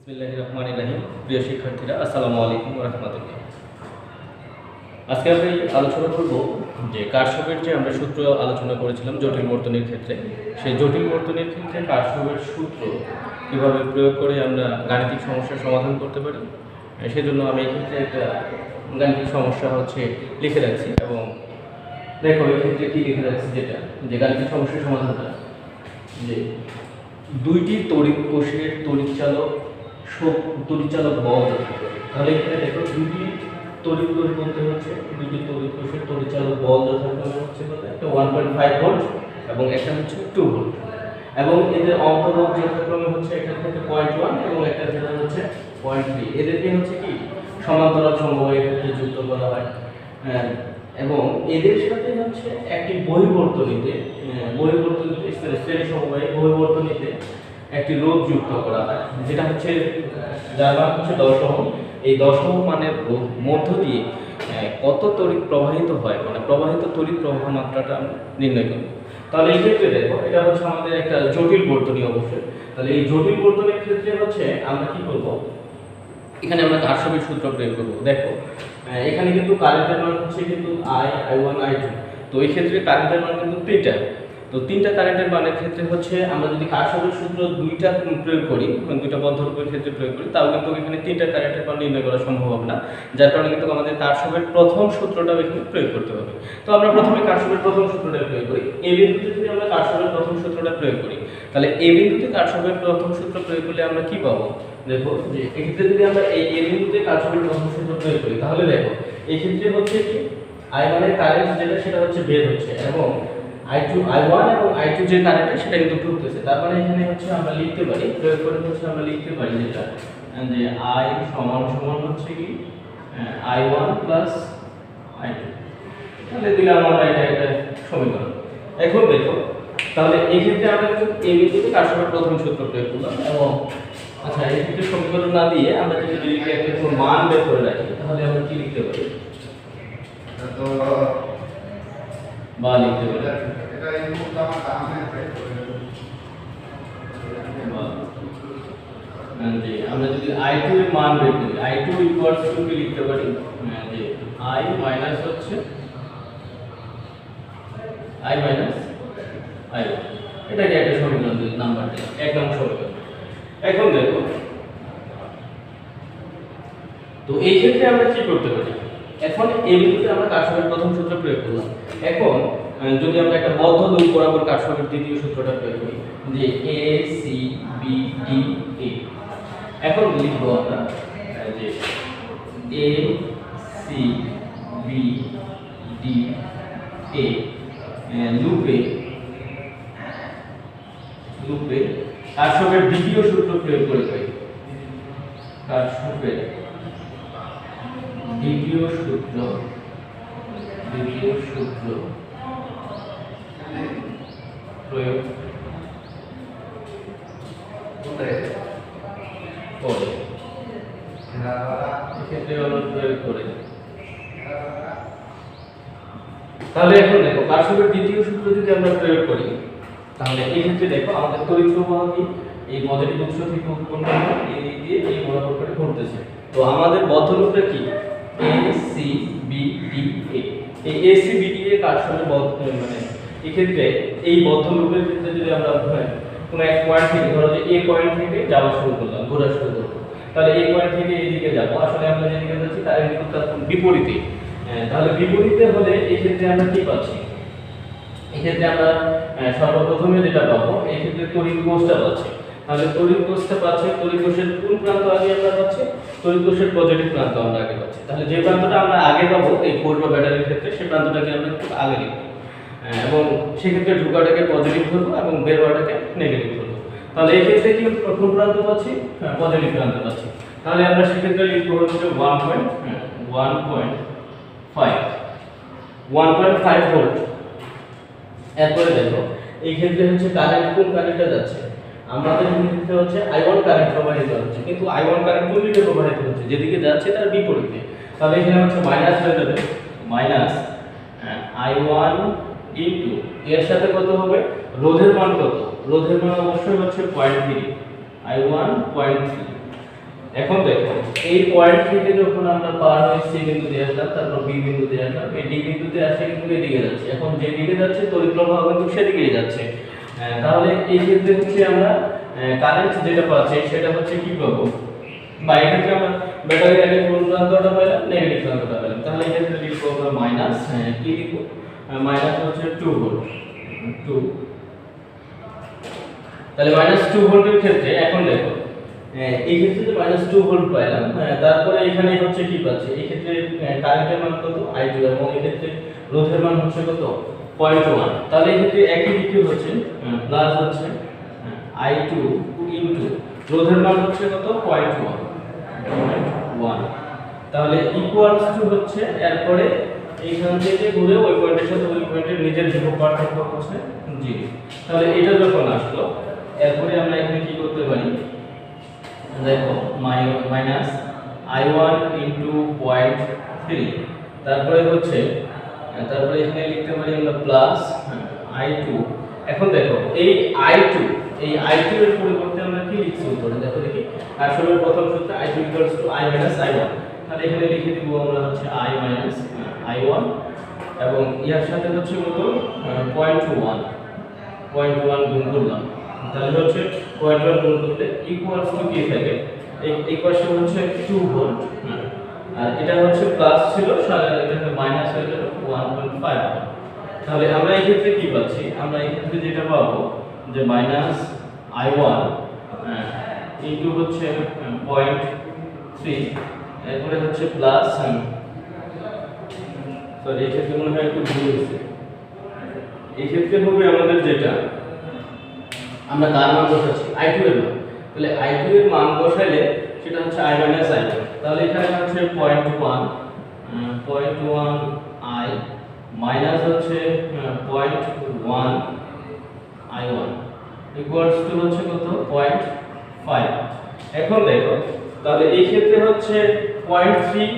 বিসমিল্লাহির রহমানির রহিম। প্রিয় শিক্ষার্থীরা, আসসালামু আলাইকুম ওয়া রাহমাতুল্লাহ। আজকে আমি আলোচনা করব যে কারশফের যে আমরা সূত্র আলোচনা করেছিলাম জটিল বর্তনীর ক্ষেত্রে, সেই জটিল বর্তনীর ক্ষেত্রে কারশফের সূত্র কীভাবে প্রয়োগ করে আমরা গাণিতিক সমস্যার সমাধান করতে পারি। সেজন্য আমি এক্ষেত্রে একটা গাণিতিক সমস্যা লিখে রাখছি এবং দেখো এক্ষেত্রে কী লিখে রাখছি, যেটা যে গাণিতিক সমস্যার সমাধানটা যে দুইটি তড়িৎ কোষের তড়িৎচালক বল যথাক্রমে। তাহলে এখানে দেখো দুইটি তড়িৎ কোষ বলতে দুইটি তড়িৎ কোষের তড়িৎচালক বল যথাক্রমে একটা 1.5 ভোল্ট এবং একটা 2 ভোল্ট, এবং এদের অন্তরক যথাক্রমে এটার ক্ষেত্রে 0.1 এবং একটার ক্ষেত্রে 0.3। এদেরকে কি সমান্তরাল সমবায় ক্ষেত্রে যুক্ত করা হয়, এবং এদের সাথে একটি বহির্বর্তনীতে শ্রেণী সমবায় বহির্বর্তনীতে একটি রোধ যুক্ত করা হয়, যেটা যার মান 10 ওহম। এই 10 ওহম মানের রোধ মধ্য দিয়ে কত তড়িৎ প্রবাহিত হয়, মানে প্রবাহিত তড়িৎ প্রবাহ মাত্রাটা আমরা নির্ণয় করব। তাহলে এই ক্ষেত্রে দেখো এটা আমাদের একটা জটিল বর্তনী অবশ্যই। তাহলে এই জটিল বর্তনীর ক্ষেত্রে আমরা কি করব, এখানে আমরা কারশফের সূত্র প্রয়োগ করব। দেখো এখানে কিন্তু কারেন্টের মান কিন্তু I1 I2। তো এই ক্ষেত্রে কারেন্টের মান কিন্তু 3টা। তো 3টা কারেন্টের মানের ক্ষেত্রে আমরা যদি কারশফের সূত্র 2টা প্রয়োগ করি, মানে 2টা বদ্ধরূপের ক্ষেত্রে প্রয়োগ করি, তাও কিন্তু এখানে 3টা কারেন্টের মান নির্ণয় করা সম্ভব হবে না। যার কারণে কিন্তু আমাদের কারশফের প্রথম সূত্রটাও এখানে প্রয়োগ করতে হবে। তো আমরা প্রথমে কারশফের প্রথম সূত্রটা প্রয়োগ করি। এই বিন্দুতে যদি আমরা কারশফের প্রথম সূত্রটা প্রয়োগ করি, তাহলে এই বিন্দুতে কারশফের প্রথম সূত্র প্রয়োগ করলে আমরা কি পাবো? দেখো যে এক্ষেত্রে যদি আমরা এই বিন্দুতে কারশফের প্রথম সূত্র প্রয়োগ করি, তাহলে দেখো এই ক্ষেত্রে কি I1 এর কারেন্ট যেটা সেটা বের হচ্ছে, এবং I1 এবং I2 যে কারেন্ট সেটা কিন্তু ঢুকতেছে। তারপরে এখানে আমরা লিখতে পারি, প্রয়োগ করে আমরা লিখতে পারি যেটা যে I সমান কি I1 প্লাস I2। তাহলে দিলাম আমরা এটা একটা সমীকরণ। এখন দেখো তাহলে এই ক্ষেত্রে আমরা এই বিন্দুতে কারশফের প্রথম সূত্র প্রয়োগ করলাম, এবং আচ্ছা এই ক্ষেত্রে সমীকরণ না দিয়ে আমরা যদি লিখে একটা মান বের করে রাখি, তাহলে আমরা কি লিখতে পারি? বা লিখতে পারি আমরা যদি I2 এর মান বের করি, I2 ইকুয়ালস টু কি লিখতে পারি যে I minus I minus I1। এটাকে একটা সমীকরণ দিই, নাম্বার দিই, এক নম্বর সমীকরণ। এখন দেখো তো এই ক্ষেত্রে আমরা কি করতে পারি? এখন এই বিন্দুতে আমরা কারশফের প্রথম সূত্র প্রয়োগ করলাম। এখন যদি আমরা একটা বদ্ধ লুপ বরাবর কারশফের দ্বিতীয় সূত্রটা প্রয়োগ করি যে ACBDA, এখন লিখব আমরা যে ACBDA লুপে কারশফের দ্বিতীয় সূত্র প্রয়োগ করে পাই। কারশফের দ্বিতীয় সূত্র প্রয়োগ করে এক্ষেত্রে আমরা প্রয়োগ করে। তাহলে এখন দেখো কারশফের দ্বিতীয় সূত্র যদি আমরা প্রয়োগ করি, তাহলে এই ক্ষেত্রে দেখো আমাদের তড়িৎ প্রবাহ কি এই পজিটিভ উৎস থেকে উৎপন্ন হয়, এই দিক দিয়ে এই বরাবর করে ঘুরতেছে। তো আমাদের বদ্ধলুপটা কি ACBDA। এই ACBDA কারশফের মানে এই ক্ষেত্রে এই বদ্ধলুপের ক্ষেত্রে যদি আমরা কোনো এক পয়েন্ট থেকে, ধরো যে এই পয়েন্ট থেকে যাওয়া শুরু করলাম, ঘোরা শুরু করবো, তাহলে এই পয়েন্ট থেকে এই দিকে যাব, আসলে আমরা যেদিকে যাচ্ছি তার কিন্তু বিপরীতে। তাহলে বিপরীতে হলে এই ক্ষেত্রে আমরা কি পাচ্ছি? এই ক্ষেত্রে আমরা সর্বপ্রথমে যেটা পাবো, এই ক্ষেত্রে তড়িৎ কোষটা পাচ্ছি। তাহলে তড়িৎ কোষটা পাচ্ছি, তড়িৎ কোষের কোন প্রান্ত আগে আমরা পাচ্ছি? তড়িৎ কোষের পজিটিভ প্রান্ত আমরা আগে পাচ্ছি। তাহলে যে প্রান্তটা আমরা আগে পাবো এই কোষ বা ব্যাটারির ক্ষেত্রে, সেই প্রান্তটাকে আমরা একটু আগে লিখব, এবং সেক্ষেত্রে ঢোকাটাকে পজিটিভ ধরবো এবং বের হওয়াটাকে নেগেটিভ ধরবো। তাহলে এই ক্ষেত্রে কি কোন প্রান্ত পাচ্ছি? পজিটিভ প্রান্ত পাচ্ছি। তাহলে আমরা সেক্ষেত্রে লিখবো 1.5 ভোল্ট। এরপরে দেখো এই ক্ষেত্রে কারেন্ট, কোন কারেন্টটা যাচ্ছে? আমাদের ক্ষেত্রে I1 কারেন্ট প্রবাহিত হচ্ছে, কিন্তু I1 কারেন্ট কোন দিকে প্রবাহিত হচ্ছে? যেদিকে যাচ্ছে তার বিপরীতে। তাহলে এখানে মাইনাস হয়ে যাবে, মাইনাস I1 ইনটু এর সাথে কত হবে? রোধের মান কত? রোধের মান অবশ্যই 0.3, I1 0.3। এখন দেখো এই পয়েন্ট থেকে যখন আমরা পার হয়ে সি বিন্দুতে আসলাম, তারপর বি বিন্দুতে আসলাম, এই ডি বিন্দুতে আসে কিন্তু এদিকে যাচ্ছে। এখন যে দিকে যাচ্ছে তড়িৎ প্রবাহ কিন্তু সেদিকেই যাচ্ছে। তাহলে এই ক্ষেত্রে হচ্ছে আমরা কারেন্ট যেটা পাচ্ছি সেটা হচ্ছে কি পাবো, বা এই ক্ষেত্রে আমরা ব্যাটারির আগে কোন প্রান্তটা পেলাম, নেগেটিভ প্রান্তটা পেলাম। তাহলে এই ক্ষেত্রে লিখবো আমরা মাইনাস, কি লিখবো, মাইনাস হচ্ছে 2 ভোল্ট 2। তাহলে মাইনাস 2 ভোল্টের ক্ষেত্রে এখন দেখো এই ক্ষেত্রে যে মাইনাস 2 ভোল্ট পাইলাম, তারপরে এখানে হচ্ছে কি পাচ্ছি, এই ক্ষেত্রে কারেন্টের মান কত I2, এবং এই ক্ষেত্রে রোধের মান হচ্ছে কত 0.1। তাহলে এই ক্ষেত্রে একই দিকে হচ্ছে প্লাস হচ্ছে I2 ইনটু রোধের মান হচ্ছে কত 0.1। তাহলে ইকুয়ালস টু হচ্ছে এরপরে এইখান থেকে ঘুরে ওই পয়েন্টের সাথে ওই পয়েন্টের নিজের বিভব পার্থক্য হচ্ছে 0। তাহলে এটা যখন আসলো, এরপরে আমরা এখানে কি করতে পারি, দেখো মাইনাস I1 ইনটু 0.3, তারপরে হচ্ছে তারপরে এখানে লিখতে পারি আমরা প্লাস I2। এখন দেখো এই I2 এর পরিবর্তে আমরা কি লিখছি উত্তরে, দেখো দেখি আসলে প্রথম সূত্র I2 I - I1। তাহলে এখানে লিখে দিব আমরা হচ্ছে I - I1, এবং এর সাথে হচ্ছে কত 0.1 গুণ করলাম। তাহলে হচ্ছে 0.1 গুণ করলে ইকুয়ালস টু কি থাকে, এই ইকুয়েশন হচ্ছে 2 ভোল্ট, আর এটা হচ্ছে প্লাস ছিল, এটা মাইনাস হয়ে গেল 1.5। তাহলে আমরা এই ক্ষেত্রে কি পাচ্ছি, আমরা এই ক্ষেত্রে যেটা পাবো যে মাইনাস I1 ইনটু হচ্ছে 0.3, এরপরে হচ্ছে প্লাস, সরি এই ক্ষেত্রে মনে হয় একটু ভুল হয়েছে। এই ক্ষেত্রে হবে আমাদের যেটা আমরা কার মান বসাচ্ছি I2 এর মান, তাহলে I2 এর মান বসাইলে সেটা হচ্ছে I - I1। তাহলে এখানে হচ্ছে 0.1 I মাইনাস হচ্ছে 0.1 I1 ইকুয়ালস টু হচ্ছে কত 0.5। এখন দেখো তাহলে এই ক্ষেত্রে হচ্ছে 0.3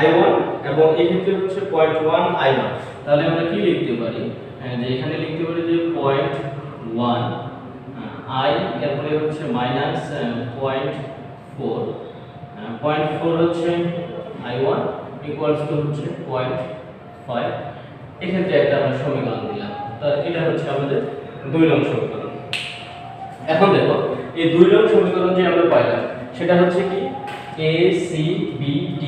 I1 এবং এই ক্ষেত্রে হচ্ছে 0.1 I1। তাহলে আমরা কি লিখতে পারি, যে এখানে লিখতে পারি যে 0.1 I, এরপরে হচ্ছে মাইনাস 0.4 হচ্ছে I1 ইকুয়ালস টু হচ্ছে 0.5। এক্ষেত্রে একটা আমরা সমীকরণ দিলাম। তো এটা হচ্ছে আমাদের 2 নং সমীকরণ। এখন দেখো এই 2 নং সমীকরণ যে আমরা পাইলাম সেটা হচ্ছে কি A C B D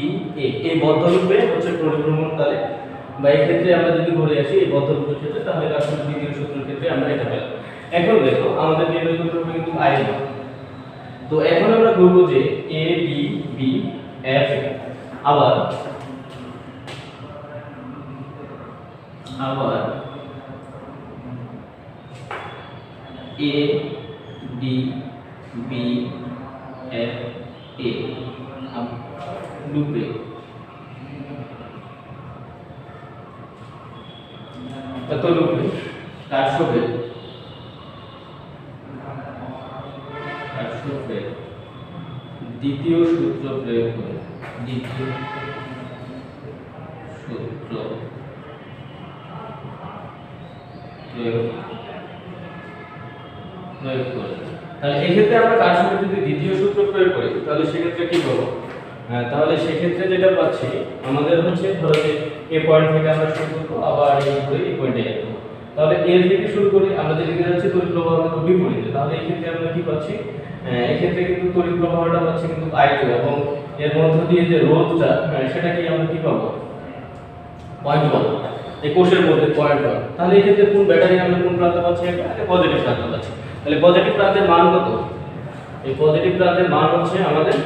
A, এই বদ্ধরূপে হচ্ছে পরিভ্রমণকালে, বা এই ক্ষেত্রে আমরা যদি ধরে আসি এই বদ্ধরূপের ক্ষেত্রে, তাহলে আসলে দ্বিতীয় সূত্রের ক্ষেত্রে আমরা এটা পেলাম। এখন দেখো আমাদের নির্ণয় করতে হবে কিন্তু I মান। তো এখন আমরা করব যে A D B F, আবার A D B F A লুপে কত লুপে 400 দ্বিতীয় সূত্র প্রয়োগ করে, তাহলে এই ক্ষেত্রে আমরা কার্শফের যদি দ্বিতীয় সূত্র প্রয়োগ করি তাহলে সেক্ষেত্রে কি করব, তাহলে সেক্ষেত্রে যেটা পাচ্ছি আমাদের হচ্ছে ধরো যে এই পয়েন্ট থেকে আমরা শুরু করব, আবার এই করে এই পয়েন্টে যাব। তাহলে এর থেকে শুরু করি, আমরা যেদিকে যাচ্ছি তড়িৎ প্রবাহ কিন্তু বিপরীতে। তাহলে এই ক্ষেত্রে আমরা কি পাচ্ছি, এই ক্ষেত্রে কিন্তু তড়িৎ প্রবাহটা পাচ্ছি কিন্তু I2, এবং এর মধ্য দিয়ে যে রোধটা সেটা কি আমরা কি পাবো 0.1, এই কোষের মধ্যে 0.1। তাহলে এই ক্ষেত্রে কোন ব্যাটারি আমরা কোন প্রান্ত পাচ্ছি, একটা পজিটিভ প্রান্ত পাচ্ছি। তাহলে পজিটিভ প্রান্তের মান কত, এই পজিটিভ প্রান্তের মান হচ্ছে আমাদের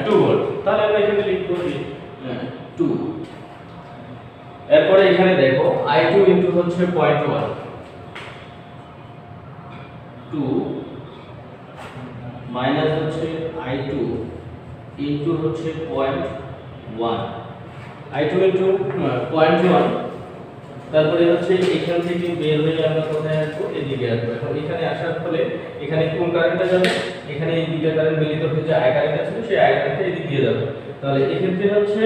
2 ভোল্ট। তাহলে আমরা এখানে লিখব 2। এরপরে এখানে দেখো I2 ইনটু হচ্ছে 0.1, 2 মাইনাস হচ্ছে I2 ইনটু হচ্ছে 0.1, I2 ইনটু 0.1। তারপরে হচ্ছে এখান থেকে বের হয়ে আমরা কোথায় আসবো, এদিকে আসবো। এখন এখানে আসার ফলে এখানে কোন কারেন্টটা যাবে, এখানে এই দুইটা কারেন্ট মিলিত হয়ে যে I কারেন্ট আছে সেই I কারেন্টটা এদিক দিয়ে যাবে। তাহলে এই ক্ষেত্রে হচ্ছে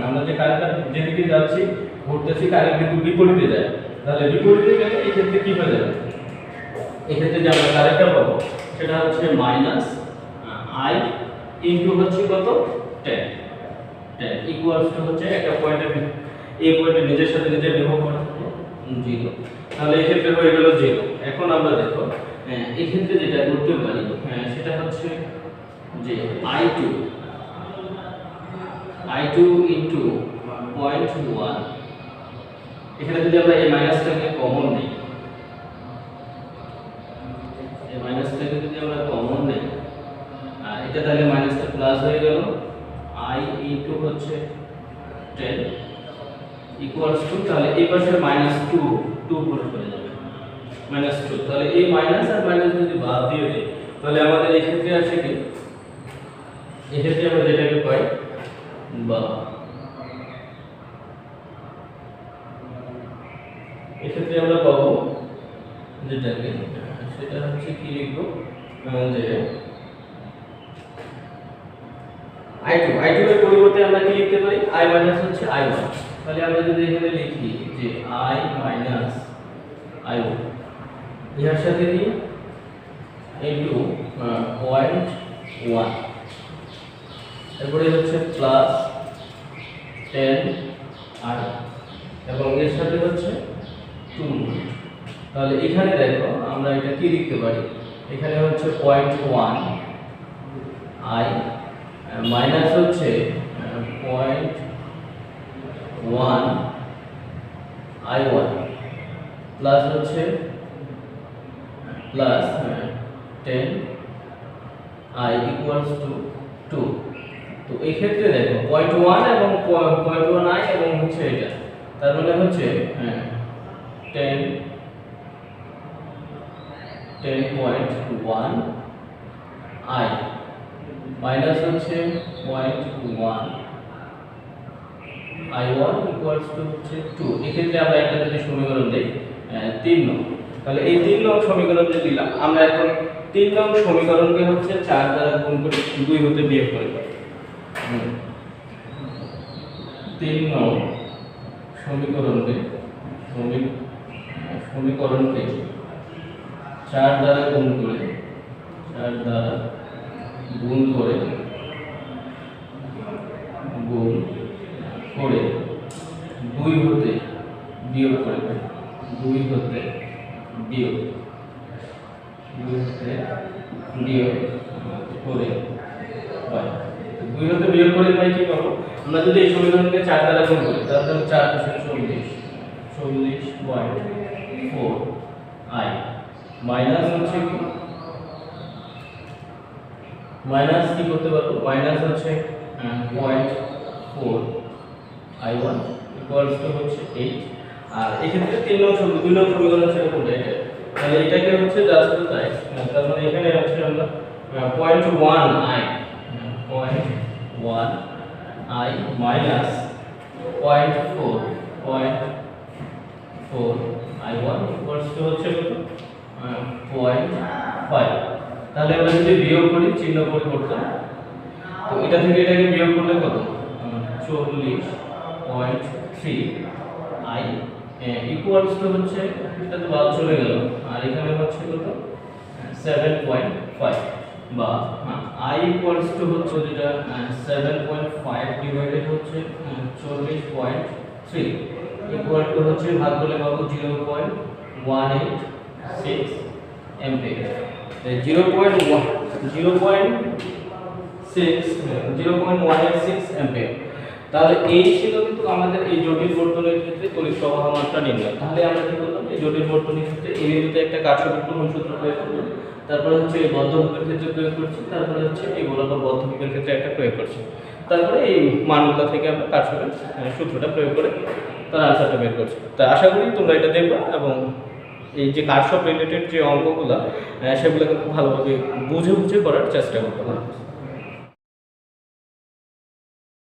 আমরা যে কারেন্টটা যেদিকে যাচ্ছি ঘুরতেছি, কারেন্ট কিন্তু বিপরীতে যায়। তাহলে বিপরীতে গেলে এই ক্ষেত্রে কি হয়ে যাবে, এক্ষেত্রে যে আমরা কারেন্টটা পাবো সেটা হচ্ছে মাইনাস আই ইনটু হচ্ছে কত 10 10 ইকুয়ালস টু হচ্ছে একটা পয়েন্টের এই পয়েন্টের নিজের সাথে নিজের বিভব করা থাকে 0। তাহলে এই ক্ষেত্রে হয়ে গেল 0। এখন আমরা দেখো এই ক্ষেত্রে যেটা করতে পারি সেটা হচ্ছে যে I2 ইনটু 0.1, এখানে যদি আমরা এই মাইনাসটাকে কমন নেই, এই মাইনাসটাকে যদি আমরা কমন নেই এটা তাহলে মাইনাসটা প্লাস হয়ে গেল I ইনটু হচ্ছে 10 ইকুয়ালস টু, তাহলে এই পাশের -2 ভোল্ট হয়ে যাবে -2। তাহলে এই মাইনাস আর মাইনাস যদি বাদ দিয়ে দেই তাহলে আমাদের এই ক্ষেত্রে আসে কি, এই ক্ষেত্রে আমরা যেটাকে পাই বা এক্ষেত্রে আমরা পাবো যেটাকে সেটা হচ্ছে কি লিখবো যে I2 এর পরিবর্তে আমরা কি লিখতে পারি I মাইনাস হচ্ছে I1। তাহলে আমরা যদি এখানে লিখি যে I মাইনাস I1 এর সাথে কি ইনটু 0.1, তারপরে হচ্ছে প্লাস 10 আর এবং এর সাথে হচ্ছে 2 ভোল্ট। তাহলে এখানে দেখো আমরা এটা কি লিখতে পারি, এখানে হচ্ছে 0.1 I মাইনাস হচ্ছে 0.1 I1 প্লাস হচ্ছে প্লাস 10 I ইকুয়ালস টু 2। তো এই ক্ষেত্রে দেখো 0.1 এবং 0.1 I এবং হচ্ছে এটা, তার মানে হচ্ছে 10.1 I মাইনাস হচ্ছে 0.1 I1 ইকুয়ালস টু হচ্ছে 2। এক্ষেত্রে আমরা একটা যদি সমীকরণ দেই 3 নং, তাহলে এই 3 নং সমীকরণ যে দিলাম আমরা এখন 3 নং সমীকরণকে হচ্ছে 4 দ্বারা গুণ করে 2 হতে বিয়োগ করে দেব। 3 নং সমীকরণকে 4 দ্বারা গুণ করে 2 হতে বিয়োগ করে দেব। 2 হতে বিয়োগ করে পাই। 2 হতে বিয়োগ করে পাই কি পাবো, আমরা যদি এই সমীকরণকে 4 দ্বারা গুণ করি তাহলে 4 × 40 I মাইনাস হচ্ছে কি মাইনাস কি করতে পারবো, মাইনাস হচ্ছে 0.4 I1 ইকুয়ালস টু হচ্ছে 8। আর এক্ষেত্রে 3 নং 2 নং সমীকরণ ছিল কোনটা, এটা, তাহলে এটাকে হচ্ছে জাস্ট তাই, তার মানে এখানে হচ্ছে আমরা 0.1 I minus 0.4 I1 equals to হচ্ছে কত 0.5। তাহলে আমরা যদি বিয়োগ করি চিহ্ন পরিবর্তন, তো এটা থেকে এটাকে বিয়োগ করলে কত 40.3 I ইকুয়ালস টু হচ্ছে এটা তো বাদ চলে গেল আর এখানে হচ্ছে কত 7.5 বা I ইকুয়ালস টু হচ্ছে যেটা 7.5 ডিভাইডেড হচ্ছে 40.3 ইকুয়াল টু হচ্ছে ভাগ করলে পাবো 0.186 অ্যাম্পিয়ার। 0.186 অ্যাম্পিয়ার। তাহলে এই ছিল কিন্তু আমাদের এই জটিল বর্তনীর ক্ষেত্রে তড়িৎ প্রবাহ মাত্রা নির্ণয়। তাহলে আমরা কি করলাম, এই জটিল বর্তনীর ক্ষেত্রে এই বিন্দুতে একটা কার্শফের সূত্র প্রয়োগ করলাম, তারপরে হচ্ছে এই বদ্ধমুখের ক্ষেত্রে প্রয়োগ করছি, তারপরে হচ্ছে এই গোলাকার বদ্ধমুখের ক্ষেত্রে একটা প্রয়োগ করছি, তারপরে এই মানগুলো থেকে আমরা কার্শফের সূত্রটা প্রয়োগ করে তার আনসারটা বের করছি। তা আশা করি তোমরা এটা দেখবা এবং এই যে কার্শফ রিলেটেড যে অঙ্কগুলো সেগুলো কিন্তু ভালোভাবে বুঝে করার চেষ্টা করতে হবে।